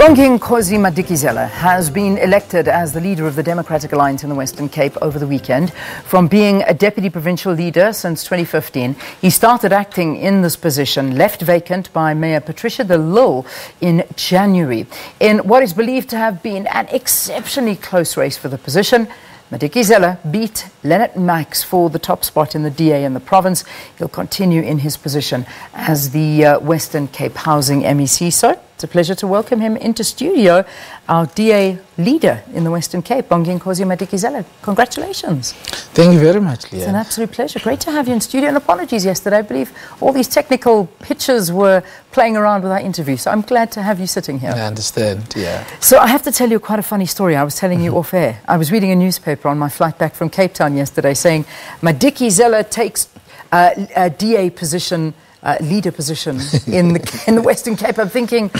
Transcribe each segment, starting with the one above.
Bonginkosi Madikizela has been elected as the leader of the Democratic Alliance in the Western Cape over the weekend. From being a deputy provincial leader since 2015, he started acting in this position, left vacant by Mayor Patricia de Lille in January. In what is believed to have been an exceptionally close race for the position, Madikizela beat Lennit Max for the top spot in the DA in the province. He'll continue in his position as the Western Cape Housing MEC. So it's a pleasure to welcome him into studio, our DA leader in the Western Cape, Bonginkosi Madikizela. Congratulations. Thank you very much, Leah. It's an absolute pleasure. Great to have you in studio, and apologies yesterday. I believe all these technical pitches were playing around with our interview, so I'm glad to have you sitting here. I understand, yeah. So I have to tell you quite a funny story. I was telling you off air. I was reading a newspaper on my flight back from Cape Town yesterday saying Madikizela takes a DA position, leader position in the Western Cape. I'm thinking,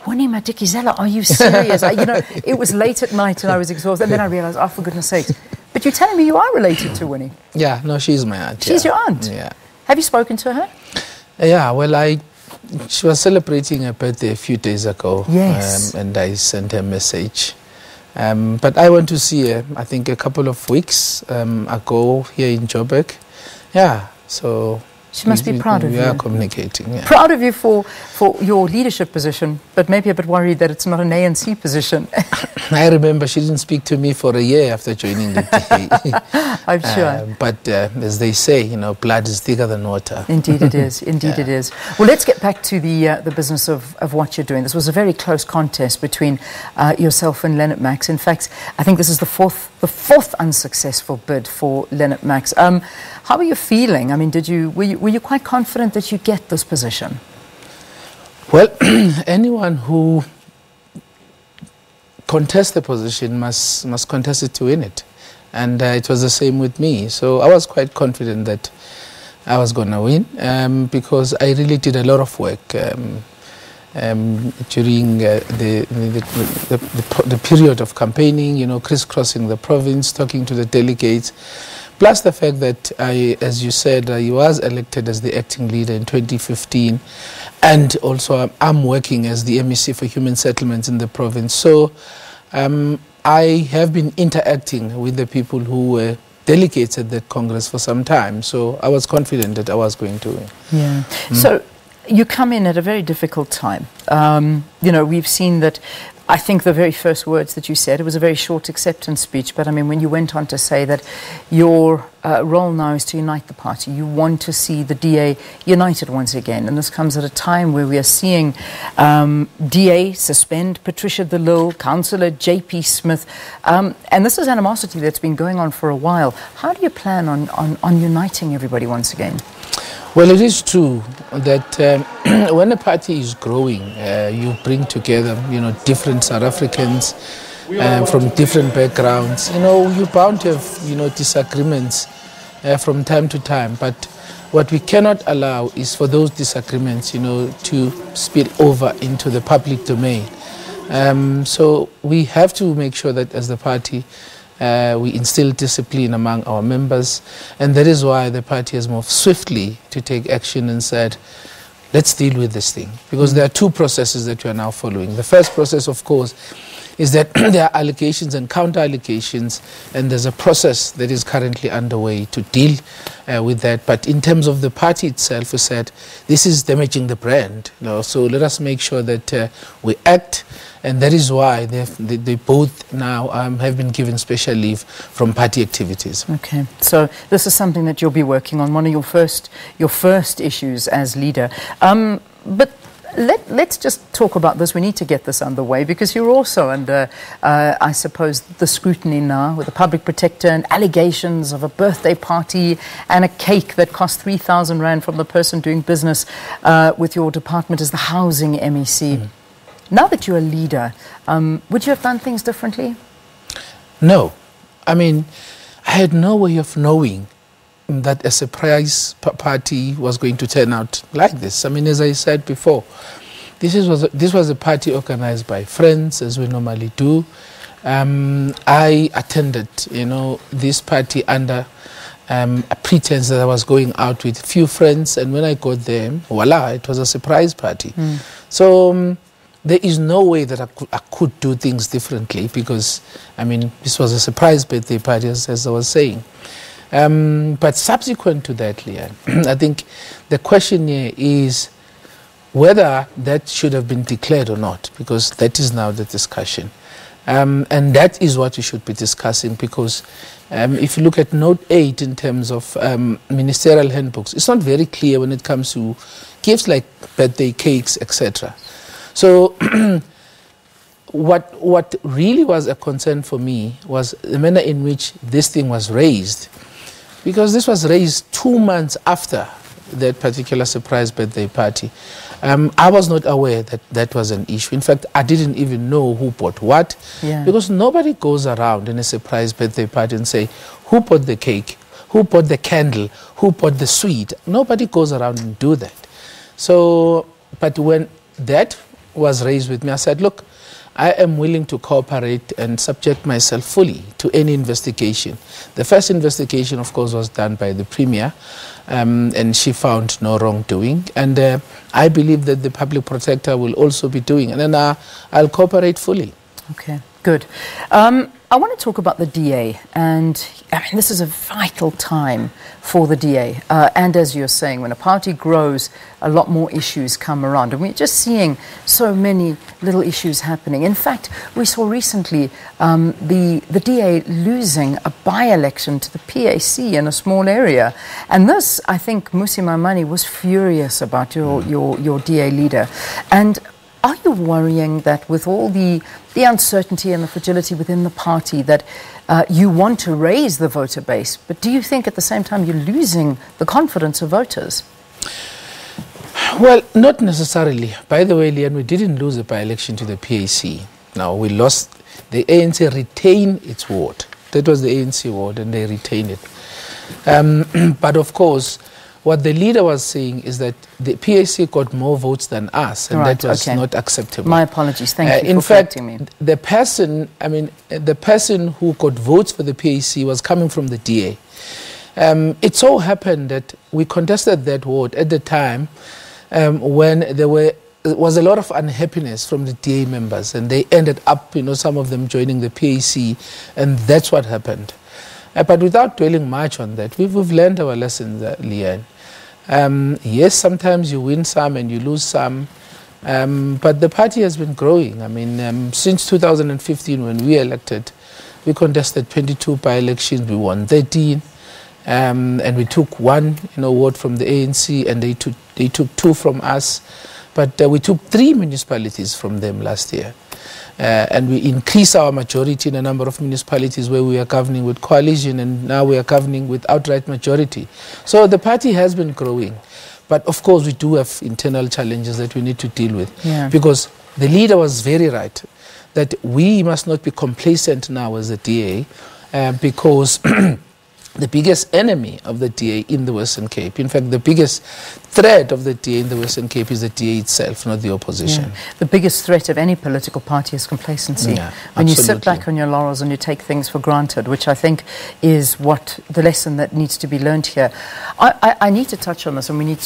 Winnie Madikizela, are you serious? It was late at night and I was exhausted, and then I realized, oh, for goodness sakes. But you're telling me you are related to Winnie? Yeah, no, she's my aunt. She's your aunt? Yeah. Have you spoken to her? Yeah, well, she was celebrating her birthday a few days ago. Yes. And I sent her a message. But I went to see her, I think, a couple of weeks ago here in Joburg. Yeah, so... She must be proud of you. We are communicating, yeah. Proud of you for your leadership position, but maybe a bit worried that it's not an ANC position. I remember she didn't speak to me for a year after joining the DA. I'm sure. But as they say, blood is thicker than water. Indeed it is. Indeed it is. Well, let's get back to the business of what you're doing. This was a very close contest between yourself and Lennit Max. In fact, I think this is the fourth unsuccessful bid for Lennit Max. How are you feeling? I mean, were you quite confident that you'd get this position? Well, anyone who contests the position must contest it to win it. And it was the same with me. So I was quite confident that I was going to win because I really did a lot of work during the period of campaigning, crisscrossing the province, talking to the delegates. Plus the fact that as you said, I was elected as the acting leader in 2015, and also I'm working as the MEC for Human Settlements in the province. So I have been interacting with the people who were delegates at that Congress for some time. So I was confident that I was going to win. Yeah. So you come in at a very difficult time. We've seen that. I think the very first words that you said, it was a very short acceptance speech, but I mean, when you went on to say that your role now is to unite the party, you want to see the DA united once again, and this comes at a time where we are seeing DA suspend Patricia de Lille, Councillor J.P. Smith, and this is animosity that's been going on for a while. How do you plan on uniting everybody once again? Well, it is true that when a party is growing, you bring together, different South Africans from different backgrounds. You're bound to have, disagreements from time to time. But what we cannot allow is for those disagreements, to spill over into the public domain. So we have to make sure that as the party, we instill discipline among our members, and that is why the party has moved swiftly to take action and said, let's deal with this thing. Because there are two processes that we are now following. The first process, of course, is that there are allegations and counter-allegations, and there's a process that is currently underway to deal with that. But in terms of the party itself, we said, this is damaging the brand. So let us make sure that we act, and that is why they both now have been given special leave from party activities. Okay, so this is something that you'll be working on, one of your first issues as leader. But let's just talk about this. We need to get this underway because you're also under, I suppose, the scrutiny now with the public protector and allegations of a birthday party and a cake that cost 3,000 Rand from the person doing business with your department as the housing MEC. Now that you're a leader, would you have done things differently? No. I mean, I had no way of knowing that a surprise party was going to turn out like this. I mean, as I said before, this was a party organized by friends, as we normally do. I attended, this party under a pretense that I was going out with few friends, and when I got there, voila, it was a surprise party. So there is no way that I could do things differently because, I mean, this was a surprise birthday party, as I was saying. But subsequent to that, Leanne, I think the question here is whether that should have been declared or not, because that is now the discussion. And that is what we should be discussing, because if you look at Note 8 in terms of ministerial handbooks, it's not very clear when it comes to gifts like birthday cakes, etc. So what really was a concern for me was the manner in which this thing was raised, because this was raised 2 months after that particular surprise birthday party. I was not aware that that was an issue. In fact, I didn't even know who bought what, because nobody goes around in a surprise birthday party and say, who bought the cake, who bought the candle, who bought the sweet. Nobody goes around and do that. So, but when that was raised with me, I said, look, I am willing to cooperate and subject myself fully to any investigation. The first investigation, of course, was done by the Premier, and she found no wrongdoing. And I believe that the Public Protector will also be doing, and then I'll cooperate fully. Okay, good. I want to talk about the DA, and I mean, this is a vital time for the DA. And as you're saying, when a party grows, a lot more issues come around. And we're just seeing so many little issues happening. In fact, we saw recently the DA losing a by-election to the PAC in a small area. And this, I think, Musi Maimane was furious about your DA leader. And are you worrying that with all the uncertainty and the fragility within the party that you want to raise the voter base, but do you think at the same time you're losing the confidence of voters? Well, not necessarily. By the way, Leanne, we didn't lose a by-election to the PAC. Now, we lost, the ANC retained its ward. That was the ANC ward, and they retained it. But of course, what the leader was saying is that the PAC got more votes than us, and that was not acceptable. My apologies. Thank you for correcting me. The person, the person who got votes for the PAC was coming from the DA. It so happened that we contested that ward at the time when there was a lot of unhappiness from the DA members, and they ended up, some of them joining the PAC, and that's what happened. But without dwelling much on that, we've learned our lessons, Leanne. Yes, sometimes you win some and you lose some, but the party has been growing. I mean, since 2015, when we elected, we contested 22 by-elections, we won 13, and we took one award from the ANC, and they took 2 from us, but we took 3 municipalities from them last year. And we increased our majority in a number of municipalities where we are governing with coalition, and now we are governing with outright majority. So the party has been growing. But of course, we do have internal challenges that we need to deal with. Because the leader was very right, that we must not be complacent now as a DA, because the biggest enemy of the DA in the Western Cape, in fact, the biggest threat of the DA in the Western Cape is the DA itself, not the opposition. The biggest threat of any political party is complacency. When you sit back on your laurels and you take things for granted, which I think is what the lesson that needs to be learned here. I need to touch on this, and we need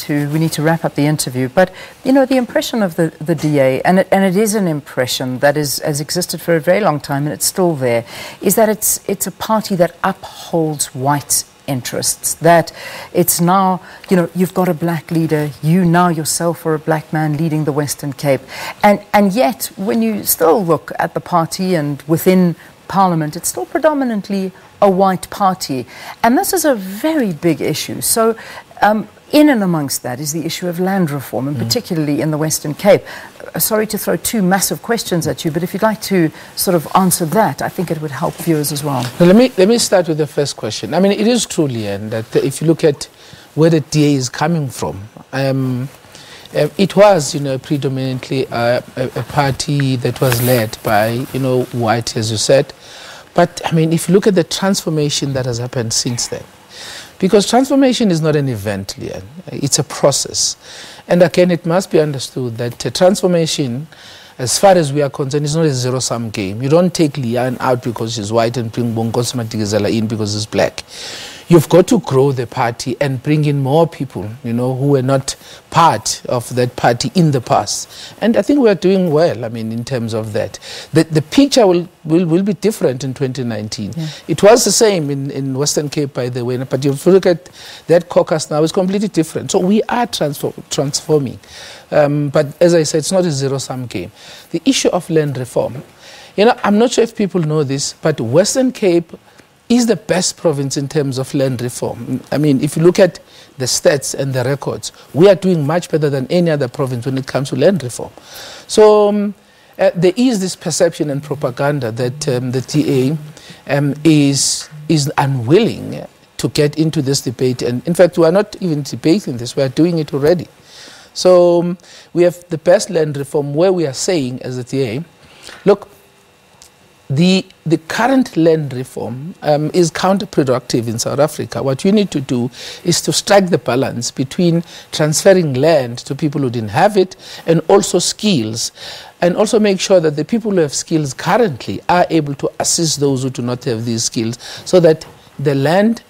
to wrap up the interview. But the impression of the DA, and it is an impression that has existed for a very long time, and it's still there, is that it's a party that upholds white interests, that it's now, you've got a black leader, you now yourself are a black man leading the Western Cape, and yet when you still look at the party and within Parliament, it's still predominantly a white party, and this is a very big issue. So in and amongst that is the issue of land reform, and particularly in the Western Cape. Sorry to throw 2 massive questions at you, but if you'd like to sort of answer that, I think it would help viewers as well. Let me start with the first question. I mean, it is true, Leanne, that if you look at where the DA is coming from, it was, predominantly a party that was led by, white, as you said. But, I mean, if you look at the transformation that has happened since then, because transformation is not an event, Leanne, it's a process. And again, it must be understood that transformation, as far as we are concerned, is not a zero-sum game. You don't take Leanne out because she's white and bring Bonginkosi Madikizela in because she's black. you've got to grow the party and bring in more people, you know, who were not part of that party in the past. And I think we're doing well, I mean, in terms of that. The picture will be different in 2019. Yeah. It was the same in Western Cape, by the way, but if you look at that caucus now, it's completely different. So we are transforming. But as I said, it's not a zero-sum game. The issue of land reform, you know, I'm not sure if people know this, but Western Cape is the best province in terms of land reform. I mean, if you look at the stats and the records, we are doing much better than any other province when it comes to land reform. So there is this perception and propaganda that the DA is unwilling to get into this debate. And in fact, we are not even debating this, we are doing it already. So we have the best land reform where we are saying as the DA, look, the current land reform is counterproductive in South Africa. What you need to do is to strike the balance between transferring land to people who didn't have it and also skills, and also make sure that the people who have skills currently are able to assist those who do not have these skills, so that the land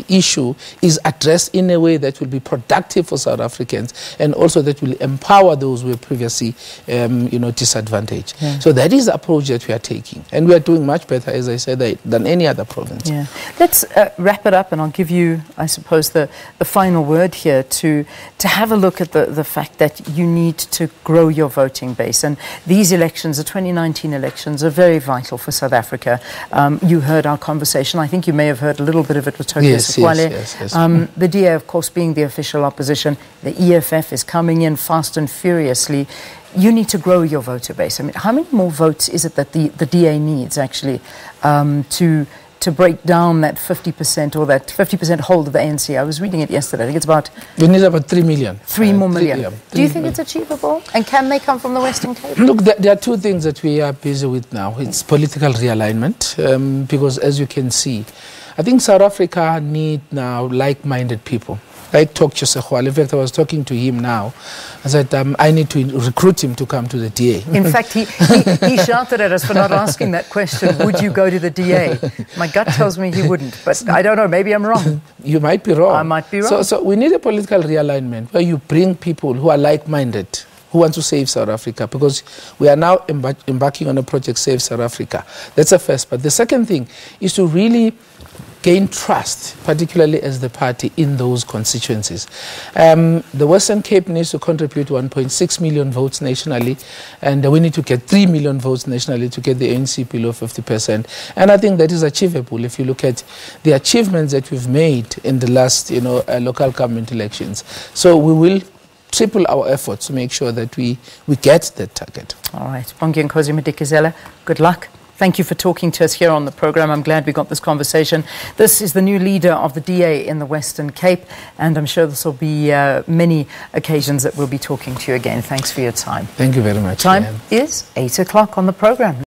issue is addressed in a way that will be productive for South Africans, and also that will empower those who were previously disadvantaged. Yeah. So that is the approach that we are taking, and we are doing much better, as I said, than any other province. Yeah. Let's wrap it up, and I'll give you, I suppose, the final word here to have a look at the fact that you need to grow your voting base, and these elections, the 2019 elections, are very vital for South Africa. You heard our conversation. I think you may have heard a little bit of it with Yes. The DA, of course, being the official opposition, the EFF is coming in fast and furiously. You need to grow your voter base. I mean, how many more votes is it that the DA needs, actually, to break down that 50% or that 50% hold of the ANC? I was reading it yesterday. I think it's about... We need about 3 million. 3 more million. Do you think it's achievable? And can they come from the Western Cape? Look, there are two things that we are busy with now. It's political realignment, because as you can see, I think South Africa need now like-minded people. Like Dr. Sekhuale. In fact, I was talking to him now. I said, I need to recruit him to come to the DA. In fact, he shouted at us for not asking that question, would you go to the DA? My gut tells me he wouldn't, but I don't know, maybe I'm wrong. You might be wrong. I might be wrong. So we need a political realignment where you bring people who are like-minded, who want to save South Africa, because we are now embarking on a project, Save South Africa. That's the first part. The second thing is to really gain trust, particularly as the party, in those constituencies. The Western Cape needs to contribute 1.6 million votes nationally, and we need to get 3 million votes nationally to get the ANC below 50%. And I think that is achievable if you look at the achievements that we've made in the last, local government elections. So we will triple our efforts to make sure that we get that target. All right. Bonginkosi Madikizela, good luck. Thank you for talking to us here on the program. I'm glad we got this conversation. This is the new leader of the DA in the Western Cape, and I'm sure this will be many occasions that we'll be talking to you again. Thanks for your time. Thank you very much. Time is 8 o'clock on the program.